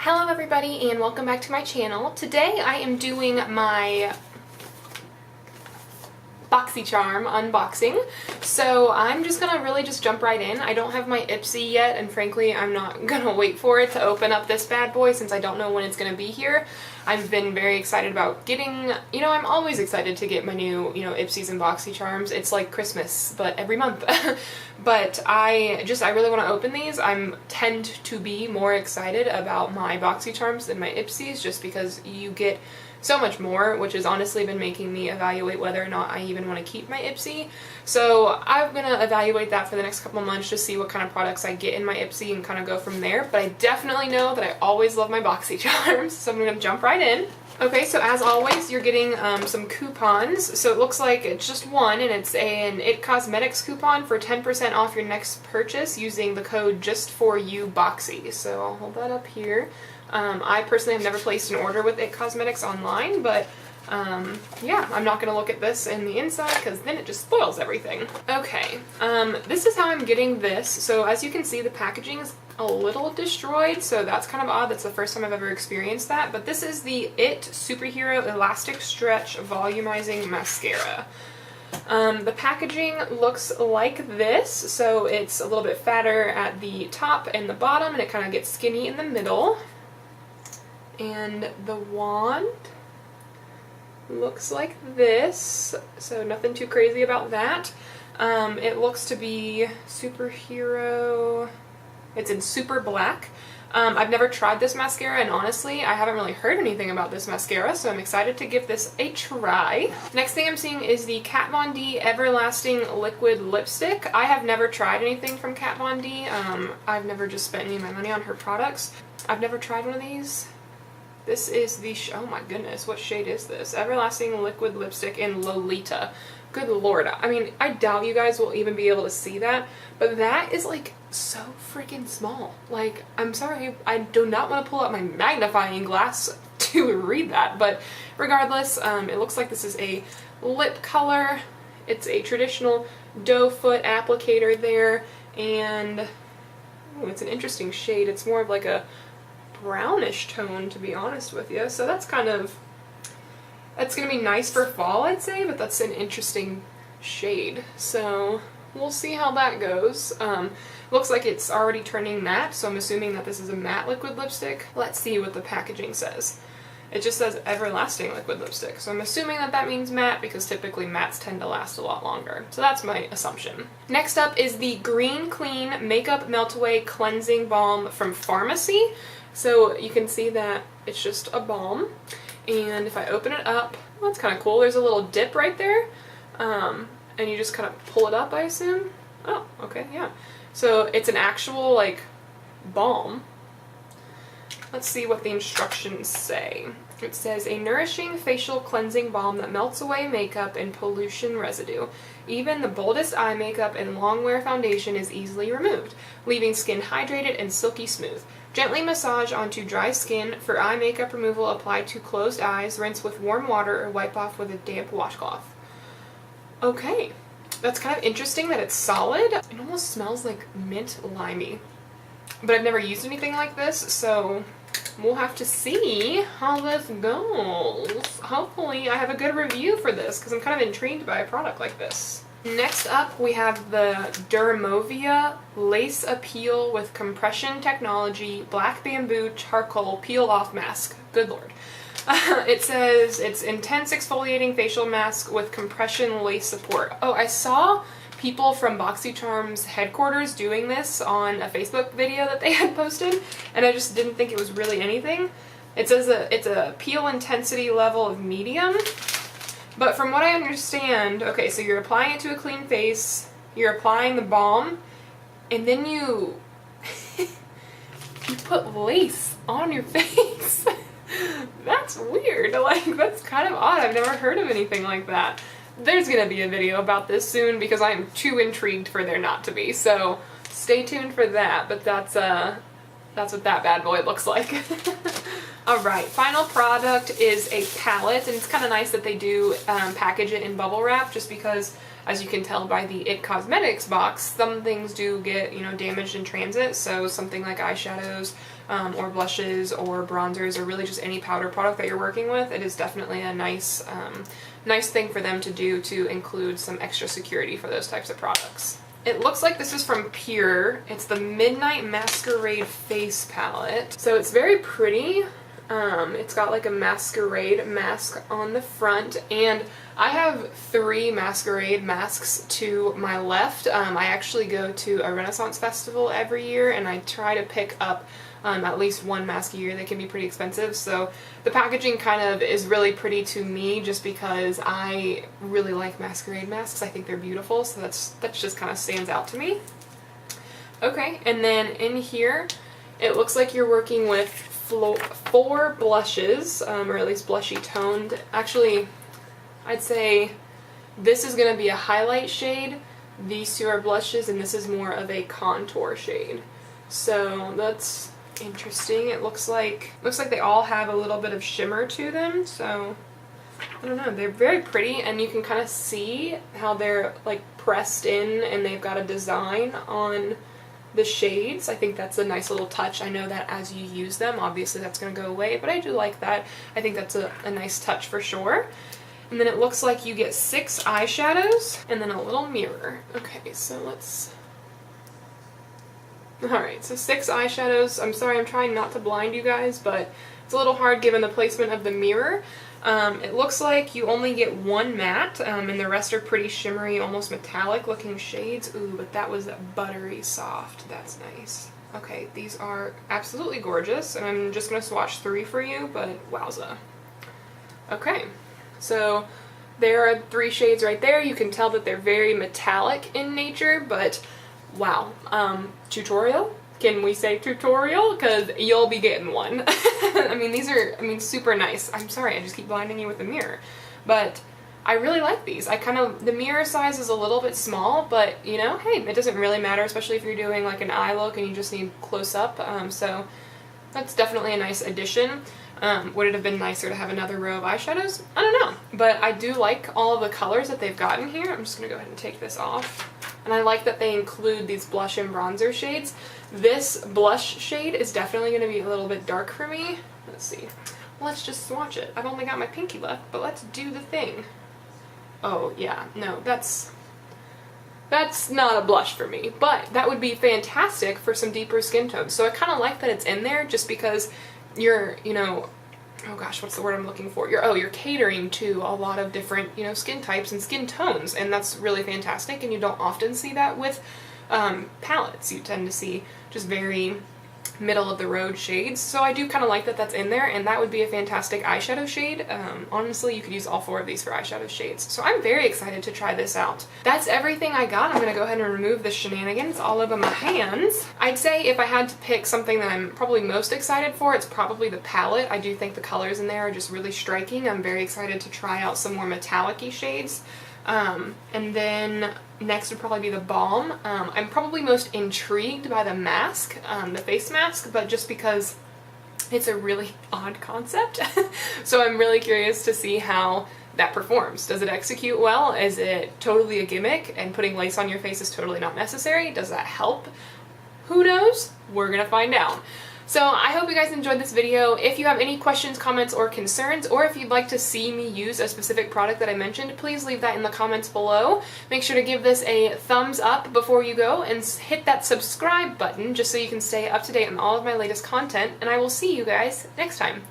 Hello everybody and welcome back to my channel. Today I am doing my Boxycharm unboxing. So I'm just gonna really just jump right in. I don't have my Ipsy yet, and frankly I'm not gonna wait for it to open up this bad boy since I don't know when it's gonna be here. I've been very excited about getting, I'm always excited to get my new, Ipsies and Boxycharms. It's like Christmas, but every month. But I really want to open these. I tend to be more excited about my Boxycharms than my Ipsies just because you get so much more, which has honestly been making me evaluate whether or not I even want to keep my Ipsy. So I'm going to evaluate that for the next couple of months, just see what kind of products I get in my Ipsy and kind of go from there. But I definitely know that I always love my Boxycharms, so I'm going to jump right in. Okay, so as always, you're getting some coupons. So it looks like it's just one, and it's an It Cosmetics coupon for 10% off your next purchase using the code JustForYouBoxy. So I'll hold that up here. I personally have never placed an order with It Cosmetics online, but yeah, I'm not going to look at this in the inside because then it just spoils everything. Okay, this is how I'm getting this. So as you can see, the packaging is a little destroyed, so that's kind of odd. That's the first time I've ever experienced that. But this is the It Superhero Elastic Stretch Volumizing Mascara. The packaging looks like this, so it's a little bit fatter at the top and the bottom, and it kind of gets skinny in the middle. And the wand looks like this, so nothing too crazy about that. It looks to be superhero. It's in super black. I've never tried this mascara, and honestly, I haven't really heard anything about this mascara, so I'm excited to give this a try. Next thing I'm seeing is the Kat Von D Everlasting Liquid Lipstick. I have never tried anything from Kat Von D. I've never just spent any of my money on her products. I've never tried one of these. This is the, oh my goodness, what shade is this? Everlasting Liquid Lipstick in Lolita. Good lord, I mean, I doubt you guys will even be able to see that, but that is like so freaking small. Like, I'm sorry, I do not want to pull out my magnifying glass to read that, but regardless, it looks like this is a lip color. It's a traditional doe foot applicator there, and ooh, it's an interesting shade. It's more of like a brownish tone, to be honest with you, so that's gonna be nice for fall, I'd say, but that's an interesting shade, so we'll see how that goes. Looks like it's already turning matte, so I'm assuming that this is a matte liquid lipstick. Let's see what the packaging says. It just says Everlasting Liquid Lipstick, so I'm assuming that that means matte because typically mattes tend to last a lot longer. So that's my assumption. Next up is the Green Clean Makeup Melt Away Cleansing Balm from Pharmacy. So you can see that it's just a balm, and if I open it up, well, that's kind of cool. There's a little dip right there, and you just kind of pull it up, I assume. Oh, okay, yeah. So it's an actual, like, balm. Let's see what the instructions say. It says, a nourishing facial cleansing balm that melts away makeup and pollution residue. Even the boldest eye makeup and long wear foundation is easily removed, leaving skin hydrated and silky smooth. Gently massage onto dry skin. For eye makeup removal, apply to closed eyes, rinse with warm water, or wipe off with a damp washcloth. Okay, that's kind of interesting that it's solid. It almost smells like mint limey, but I've never used anything like this, so we'll have to see how this goes. Hopefully I have a good review for this because I'm kind of intrigued by a product like this. Next up, we have the Dermovia Lace Appeal with Compression Technology Black Bamboo Charcoal Peel Off Mask. Good lord. It says it's intense exfoliating facial mask with compression lace support. Oh, I saw people from Boxycharm's headquarters doing this on a Facebook video that they had posted, and I just didn't think it was really anything. It says that it's a peel intensity level of medium. But from what I understand, okay, so you're applying it to a clean face, you're applying the balm, and then you put lace on your face. That's weird. Like, that's kind of odd. I've never heard of anything like that. There's gonna be a video about this soon because I am too intrigued for there not to be, so stay tuned for that, but that's what that bad boy looks like. Alright, final product is a palette, and it's kind of nice that they do package it in bubble wrap just because as you can tell by the It Cosmetics box, some things do get, you know, damaged in transit, so something like eyeshadows or blushes or bronzers or really just any powder product that you're working with, it is definitely a nice thing for them to do to include some extra security for those types of products. It looks like this is from Pure. It's the Midnight Masquerade Face Palette. So it's very pretty. It's got like a masquerade mask on the front, and I have 3 masquerade masks to my left. I actually go to a Renaissance festival every year, and I try to pick up at least 1 mask a year. They can be pretty expensive, so the packaging kind of is really pretty to me just because I really like masquerade masks. I think they're beautiful, so that's just kind of stands out to me. Okay, and then in here, it looks like you're working with 4 blushes, or at least blushy toned. Actually, I'd say this is going to be a highlight shade, these 2 are blushes, and this is more of a contour shade. So that's interesting. It looks like they all have a little bit of shimmer to them, so I don't know, they're very pretty, and you can kind of see how they're like pressed in and they've got a design on the shades. I think that's a nice little touch. I know that as you use them, obviously that's going to go away, but I do like that. I think that's a nice touch for sure. And then it looks like you get 6 eyeshadows and then a little mirror. Okay, so let's... Alright, so 6 eyeshadows. I'm sorry, I'm trying not to blind you guys, but it's a little hard given the placement of the mirror. It looks like you only get 1 matte, and the rest are pretty shimmery, almost metallic looking shades. Ooh, but that was buttery soft. That's nice. Okay, these are absolutely gorgeous, and I'm just going to swatch 3 for you, but wowza. Okay, so there are 3 shades right there. You can tell that they're very metallic in nature, but wow. Tutorial? Can we say tutorial? Because you'll be getting one. I mean, these are, super nice. I'm sorry, I just keep blinding you with the mirror. But I really like these. The mirror size is a little bit small, but, you know, hey, it doesn't really matter, especially if you're doing like an eye look and you just need close up. So that's definitely a nice addition. Would it have been nicer to have another row of eyeshadows? I don't know. But I do like all of the colors that they've got in here. I'm just going to go ahead and take this off. And I like that they include these blush and bronzer shades. This blush shade is definitely going to be a little bit dark for me. Let's see. Let's just swatch it. I've only got my pinky left, but let's do the thing. Oh, yeah. No, that's not a blush for me, but that would be fantastic for some deeper skin tones. So I kind of like that it's in there just because you're, you know, oh gosh, what's the word I'm looking for? You're catering to a lot of different, you know, skin types and skin tones, and that's really fantastic, and you don't often see that with palettes. You tend to see just very middle of the road shades, so I do kind of like that that's in there, and that would be a fantastic eyeshadow shade. Honestly, you could use all 4 of these for eyeshadow shades, so I'm very excited to try this out. That's everything I got. I'm going to go ahead and remove the shenanigans all over my hands. I'd say if I had to pick something that I'm probably most excited for, it's probably the palette. I do think the colors in there are just really striking. I'm very excited to try out some more metallic-y shades. And then next would probably be the balm. I'm probably most intrigued by the mask, the face mask, but just because it's a really odd concept. So I'm really curious to see how that performs. Does it execute well? Is it totally a gimmick and putting lace on your face is totally not necessary? Does that help? Who knows? We're gonna find out. So I hope you guys enjoyed this video. If you have any questions, comments, or concerns, or if you'd like to see me use a specific product that I mentioned, please leave that in the comments below. Make sure to give this a thumbs up before you go and hit that subscribe button just so you can stay up to date on all of my latest content, and I will see you guys next time.